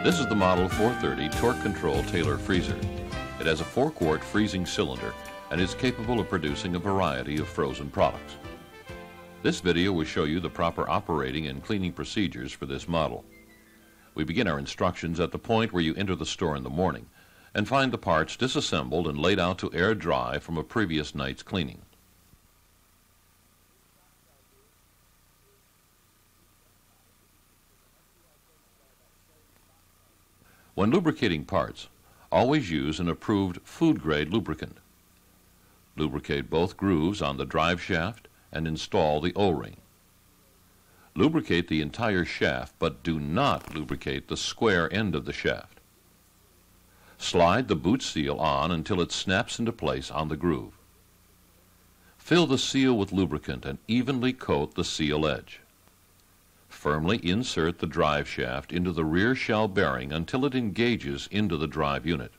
This is the Model 430 Torque Control Tailor Freezer. It has a 4-quart freezing cylinder and is capable of producing a variety of frozen products. This video will show you the proper operating and cleaning procedures for this model. We begin our instructions at the point where you enter the store in the morning and find the parts disassembled and laid out to air dry from a previous night's cleaning. When lubricating parts, always use an approved food-grade lubricant. Lubricate both grooves on the drive shaft and install the O-ring. Lubricate the entire shaft, but do not lubricate the square end of the shaft. Slide the boot seal on until it snaps into place on the groove. Fill the seal with lubricant and evenly coat the seal edge. Firmly insert the drive shaft into the rear shell bearing until it engages into the drive unit.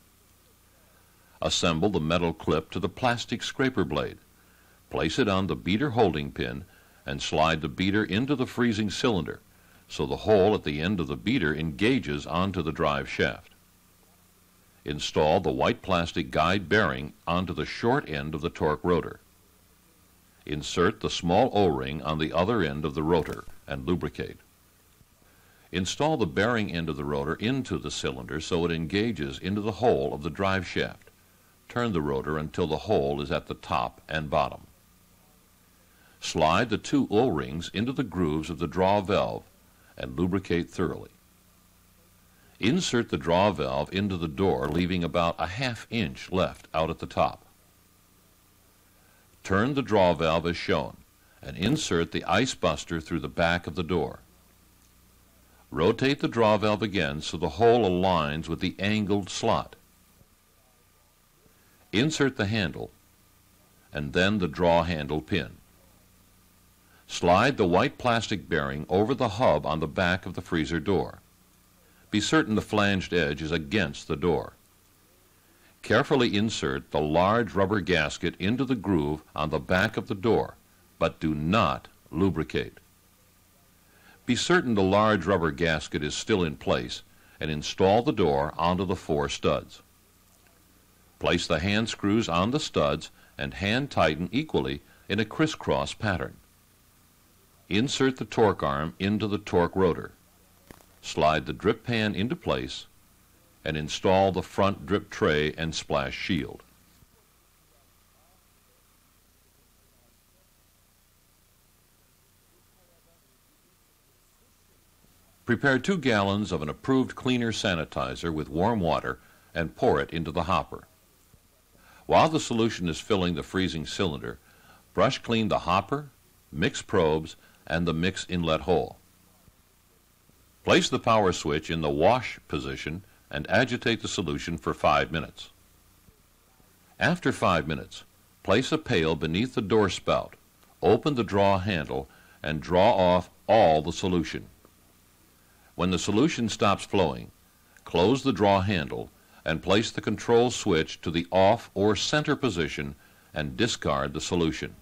Assemble the metal clip to the plastic scraper blade. Place it on the beater holding pin and slide the beater into the freezing cylinder so the hole at the end of the beater engages onto the drive shaft. Install the white plastic guide bearing onto the short end of the torque rotor. Insert the small O-ring on the other end of the rotor and lubricate. Install the bearing end of the rotor into the cylinder so it engages into the hole of the drive shaft. Turn the rotor until the hole is at the top and bottom. Slide the 2 O-rings into the grooves of the draw valve and lubricate thoroughly. Insert the draw valve into the door, leaving about a ½ inch left out at the top. Turn the draw valve as shown and insert the ice buster through the back of the door. Rotate the draw valve again so the hole aligns with the angled slot. Insert the handle and then the draw handle pin. Slide the white plastic bearing over the hub on the back of the freezer door. Be certain the flanged edge is against the door. Carefully insert the large rubber gasket into the groove on the back of the door, but do not lubricate. Be certain the large rubber gasket is still in place and install the door onto the 4 studs. Place the hand screws on the studs and hand tighten equally in a crisscross pattern. Insert the torque arm into the torque rotor. Slide the drip pan into place and install the front drip tray and splash shield. Prepare 2 gallons of an approved cleaner sanitizer with warm water and pour it into the hopper. While the solution is filling the freezing cylinder, brush clean the hopper, mix probes, and the mix inlet hole. Place the power switch in the wash position and agitate the solution for 5 minutes. After 5 minutes, place a pail beneath the door spout, open the draw handle, and draw off all the solution. When the solution stops flowing, close the draw handle and place the control switch to the off or center position and discard the solution.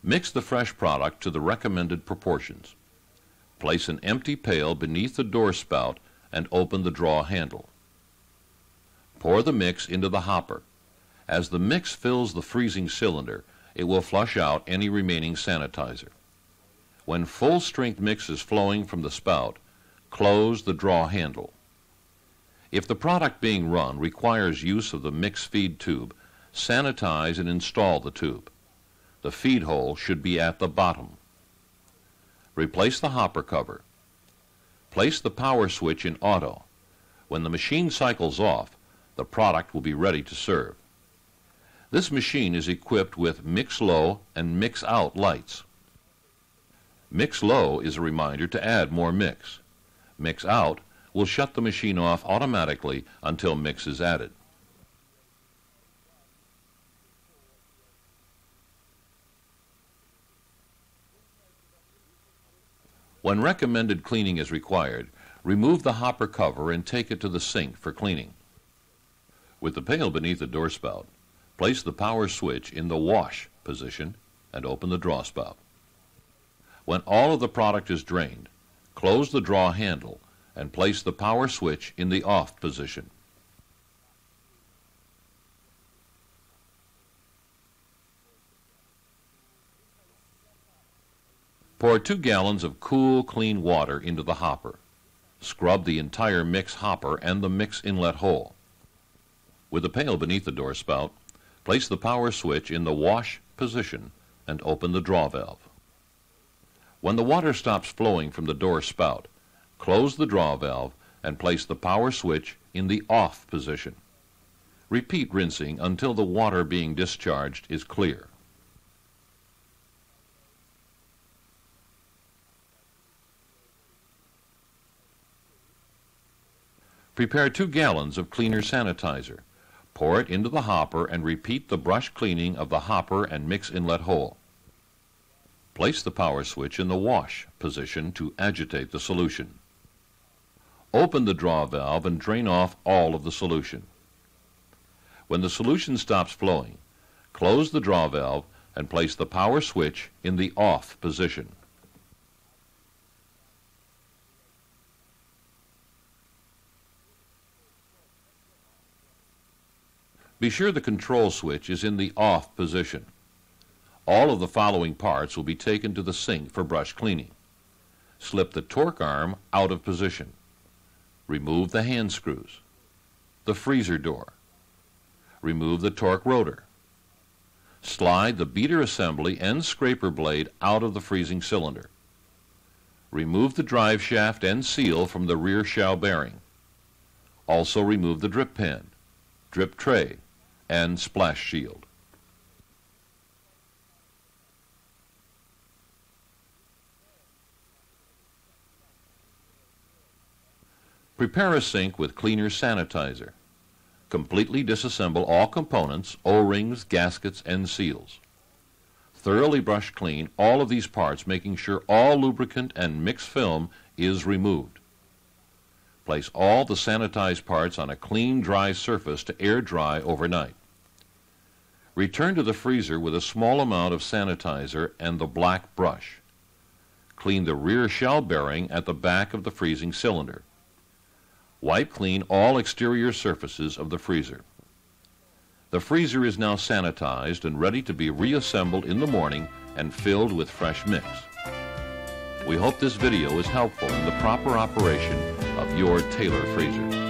Mix the fresh product to the recommended proportions. Place an empty pail beneath the door spout and open the draw handle. Pour the mix into the hopper. As the mix fills the freezing cylinder, it will flush out any remaining sanitizer. When full-strength mix is flowing from the spout, close the draw handle. If the product being run requires use of the mix feed tube, sanitize and install the tube. The feed hole should be at the bottom. Replace the hopper cover. Place the power switch in auto. When the machine cycles off, the product will be ready to serve. This machine is equipped with Mix Low and Mix Out lights. Mix Low is a reminder to add more mix. Mix Out will shut the machine off automatically until mix is added. When recommended cleaning is required, remove the hopper cover and take it to the sink for cleaning. With the pail beneath the doorspout, place the power switch in the wash position and open the draw spout. When all of the product is drained, close the draw handle and place the power switch in the off position. Pour 2 gallons of cool, clean water into the hopper. Scrub the entire mix hopper and the mix inlet hole. With the pail beneath the door spout, place the power switch in the wash position and open the draw valve. When the water stops flowing from the door spout, close the draw valve and place the power switch in the off position. Repeat rinsing until the water being discharged is clear. Prepare 2 gallons of cleaner sanitizer. Pour it into the hopper and repeat the brush cleaning of the hopper and mix inlet hole. Place the power switch in the wash position to agitate the solution. Open the draw valve and drain off all of the solution. When the solution stops flowing, close the draw valve and place the power switch in the off position. Be sure the control switch is in the off position. All of the following parts will be taken to the sink for brush cleaning. Slip the torque arm out of position. Remove the hand screws. The freezer door. Remove the torque rotor. Slide the beater assembly and scraper blade out of the freezing cylinder. Remove the drive shaft and seal from the rear shell bearing. Also remove the drip pan, drip tray, and splash shield. Prepare a sink with cleaner sanitizer. Completely disassemble all components, O-rings, gaskets, and seals. Thoroughly brush clean all of these parts, making sure all lubricant and mixed film is removed. Place all the sanitized parts on a clean, dry surface to air dry overnight. Return to the freezer with a small amount of sanitizer and the black brush. Clean the rear shell bearing at the back of the freezing cylinder. Wipe clean all exterior surfaces of the freezer. The freezer is now sanitized and ready to be reassembled in the morning and filled with fresh mix. We hope this video is helpful in the proper operation of your Taylor freezer.